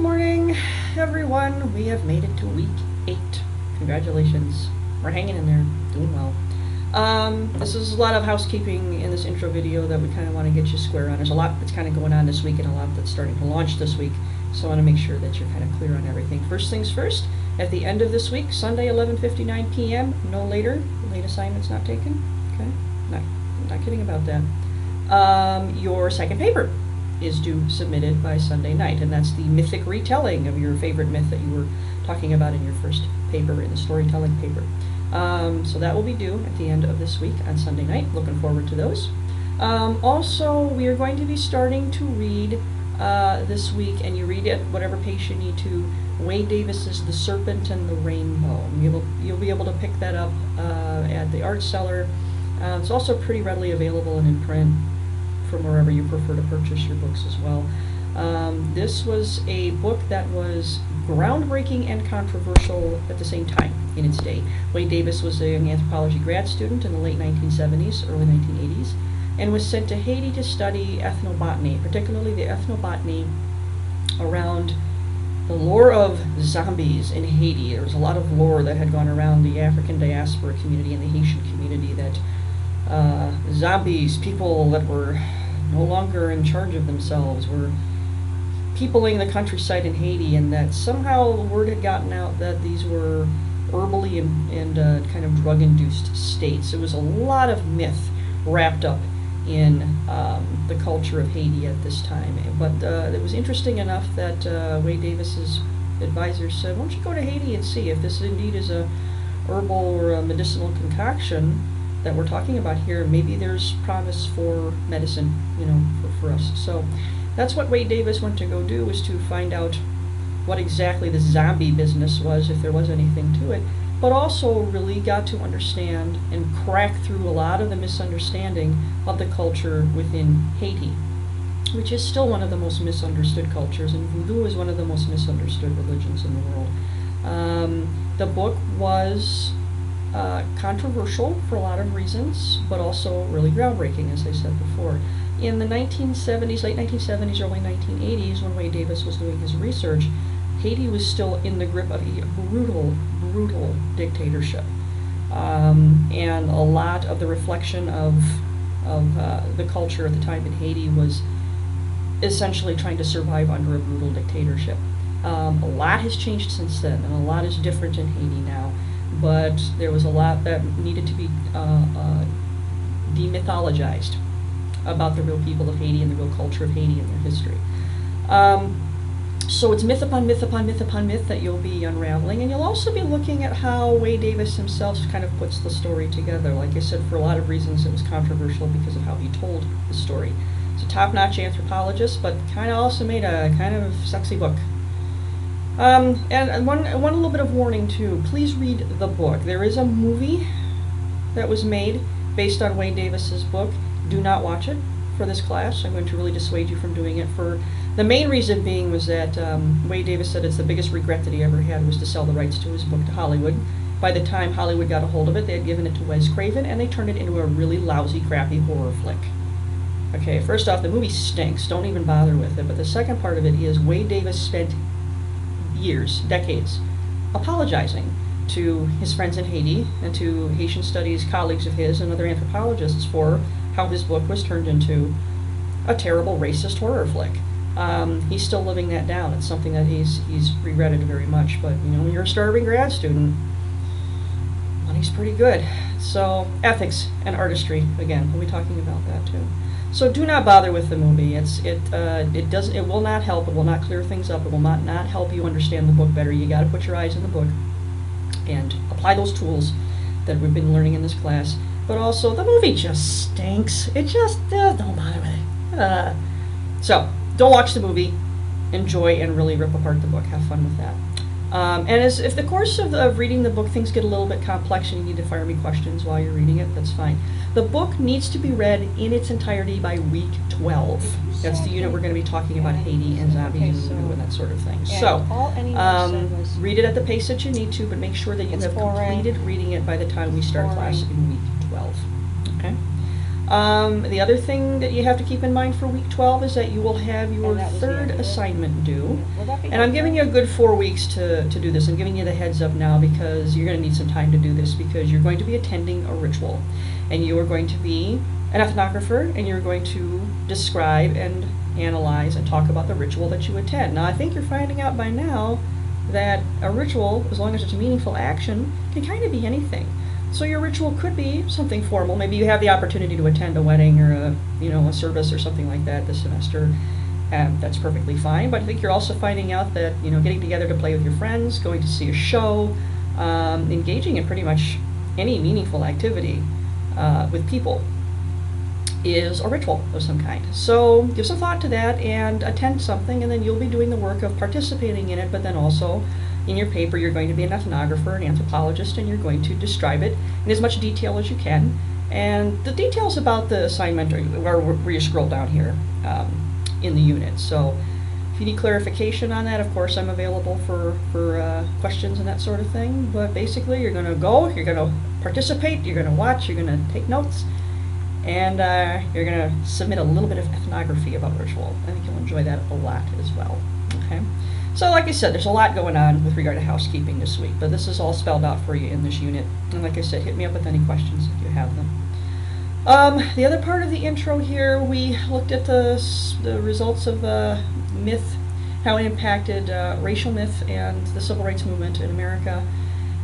morning, everyone. We have made it to week 8. Congratulations. We're hanging in there, doing well. This is a lot of housekeeping in this intro video that we kind of want to get you square on. There's a lot that's kind of going on this week and a lot that's starting to launch this week, so I want to make sure that you're kind of clear on everything. First things first, at the end of this week, Sunday, 11:59 p.m., no later. Late assignments not taken. Okay, not kidding about that. Your second paper is due submitted by Sunday night, and that's the mythic retelling of your favorite myth that you were talking about in your first paper, in the storytelling paper. So that will be due at the end of this week on Sunday night. Looking forward to those. Also, we are going to be starting to read this week, and you read at whatever pace you need to, Wade Davis's The Serpent and the Rainbow. You'll be able to pick that up at the art cellar. It's also pretty readily available and in print from wherever you prefer to purchase your books as well. This was a book that was groundbreaking and controversial at the same time in its day. Wade Davis was a young anthropology grad student in the late 1970s, early 1980s, and was sent to Haiti to study ethnobotany, particularly the ethnobotany around the lore of zombies in Haiti. There was a lot of lore that had gone around the African diaspora community and the Haitian community that zombies, people that were no longer in charge of themselves, were peopling the countryside in Haiti, and that somehow word had gotten out that these were herbally and kind of drug-induced states. It was a lot of myth wrapped up in the culture of Haiti at this time. But it was interesting enough that Wade Davis's advisor said, why don't you go to Haiti and see if this indeed is a herbal or a medicinal concoction that we're talking about here. Maybe there's promise for medicine, for us. So that's what Wade Davis went to go do, was to find out what exactly the zombie business was, if there was anything to it, but also really got to understand and crack through a lot of the misunderstanding of the culture within Haiti, which is still one of the most misunderstood cultures, and voodoo is one of the most misunderstood religions in the world. The book was controversial for a lot of reasons, but also really groundbreaking, as I said before. In the 1970s, late 1970s, early 1980s, when Wade Davis was doing his research, Haiti was still in the grip of a brutal dictatorship. And a lot of the reflection of the culture at the time in Haiti was essentially trying to survive under a brutal dictatorship. A lot has changed since then, and a lot is different in Haiti now. But there was a lot that needed to be demythologized about the real people of Haiti and the real culture of Haiti and their history. So it's myth upon myth upon myth upon myth that you'll be unraveling, and you'll also be looking at how Wade Davis himself kind of puts the story together. Like I said, for a lot of reasons it was controversial because of how he told the story. He's a top-notch anthropologist, but kind of also made a kind of sexy book. And one little bit of warning too, please read the book. There is a movie that was made based on Wade Davis's book. Do not watch it for this class. I'm going to really dissuade you from doing it. For the main reason being was that Wade Davis said it's the biggest regret that he ever had was to sell the rights to his book to Hollywood. By the time Hollywood got a hold of it, they had given it to Wes Craven, and they turned it into a really lousy, crappy horror flick. Okay, first off, the movie stinks. Don't even bother with it. But the second part of it is Wade Davis spent years, decades, apologizing to his friends in Haiti and to Haitian studies colleagues of his and other anthropologists for how his book was turned into a terrible racist horror flick. He's still living that down. It's something that he's regretted very much, but when you're a starving grad student, money's pretty good. So ethics and artistry, again, we'll be talking about that too. So do not bother with the movie. It will not help. It will not clear things up. It will not help you understand the book better. You got to put your eyes on the book and apply those tools that we've been learning in this class. But also, the movie just stinks. It just don't bother with it. So don't watch the movie. Enjoy and really rip apart the book. Have fun with that. And if the course of reading the book things get a little bit complex and you need to fire me questions while you're reading it, that's fine. The book needs to be read in its entirety by week 12. That's the unit we're going to be talking about Haiti and zombies and that sort of thing. So read it at the pace that you need to, but make sure that you have completed reading it by the time we start class in week 12. Okay? The other thing that you have to keep in mind for week 12 is that you will have your third assignment due. And I'm giving you a good 4 weeks to do this. I'm giving you the heads up now because you're going to need some time to do this, because you're going to be attending a ritual. And you are going to be an ethnographer, and you're going to describe and analyze and talk about the ritual that you attend. Now, I think you're finding out by now that a ritual, as long as it's a meaningful action, can kind of be anything. So your ritual could be something formal. Maybe you have the opportunity to attend a wedding or a service or something like that this semester. That's perfectly fine. But I think you're also finding out that getting together to play with your friends, going to see a show, engaging in pretty much any meaningful activity with people is a ritual of some kind. So give some thought to that and attend something, and then you'll be doing the work of participating in it, but then also in your paper you're going to be an ethnographer, an anthropologist, and you're going to describe it in as much detail as you can. And the details about the assignment are where you scroll down here in the unit. So if you need clarification on that, of course I'm available for questions and that sort of thing. But basically you're going to go, you're going to participate, you're going to watch, you're going to take notes, and you're going to submit a little bit of ethnography about ritual. I think you'll enjoy that a lot as well. Okay. So like I said, there's a lot going on with regard to housekeeping this week, but this is all spelled out for you in this unit. And like I said, hit me up with any questions if you have them. The other part of the intro here, we looked at the results of myth, how it impacted racial myth and the civil rights movement in America.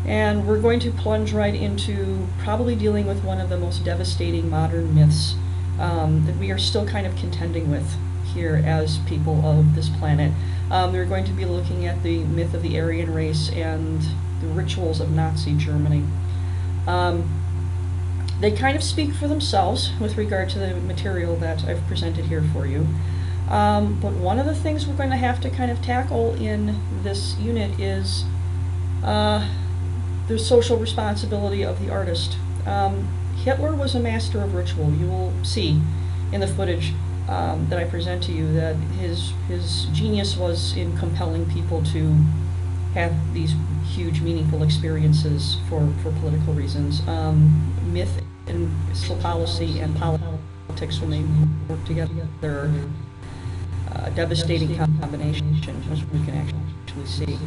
And we're going to plunge right into probably dealing with one of the most devastating modern myths that we are still kind of contending with here as people of this planet. We're going to be looking at the myth of the Aryan race and the rituals of Nazi Germany. They kind of speak for themselves with regard to the material that I've presented here for you. But one of the things we're going to have to kind of tackle in this unit is the social responsibility of the artist. Hitler was a master of ritual. You will see in the footage that I present to you that his genius was in compelling people to have these huge, meaningful experiences for political reasons. Myth and social policy and politics, when they work together, they're a devastating combination, as we can actually see.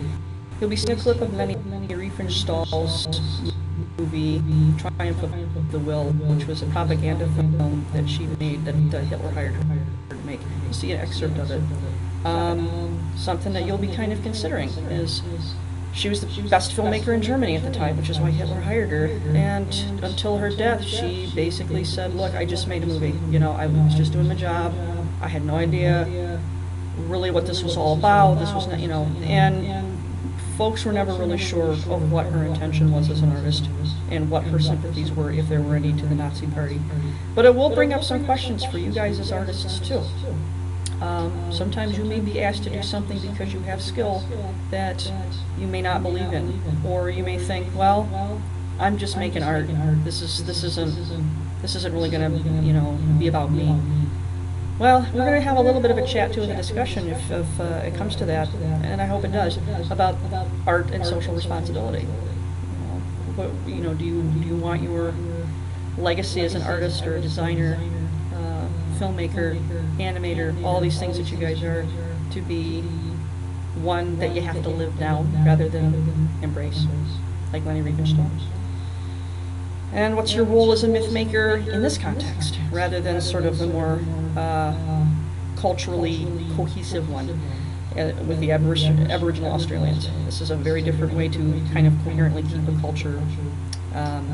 You'll be seeing a clip of Leni Riefenstahl's movie Triumph of the Will, which was a propaganda film that she made, that Hitler hired her to make. You'll see an excerpt of it. Something that you'll be kind of considering is she was the best filmmaker in Germany at the time, which is why Hitler hired her. And until her death, she basically said, look, I just made a movie. I was just doing my job. I had no idea really what this was all about. This was not, and folks were never really sure of what her intention was as an artist and what her sympathies were, if there were any, to the Nazi Party. But it will bring up some questions for you guys as artists too. Sometimes you may be asked to do something because you have skill that you may not believe in, or you may think, well, I'm just making art. This isn't really going to be about me. Well, we're going to have a little bit of a chat too in the discussion if it comes to that, and I hope it does, about art and social responsibility. Do you want your legacy as an artist or a designer, filmmaker, animator, all these things that you guys are, to be one that you have to live down rather than embrace, like Leni Riefenstahl? And what's your role as a myth maker in this context, rather than sort of the more culturally cohesive one with the Aboriginal Australians? This is a very different way to kind of coherently keep a culture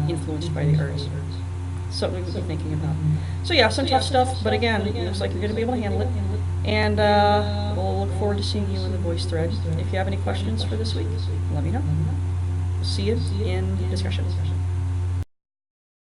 influenced by the arts. Something we'll be thinking about. So yeah, some tough stuff, but again, it looks like you're going to be able to handle it. And we'll look forward to seeing you in the voice thread. If you have any questions for this week, let me know. We'll see you in discussion.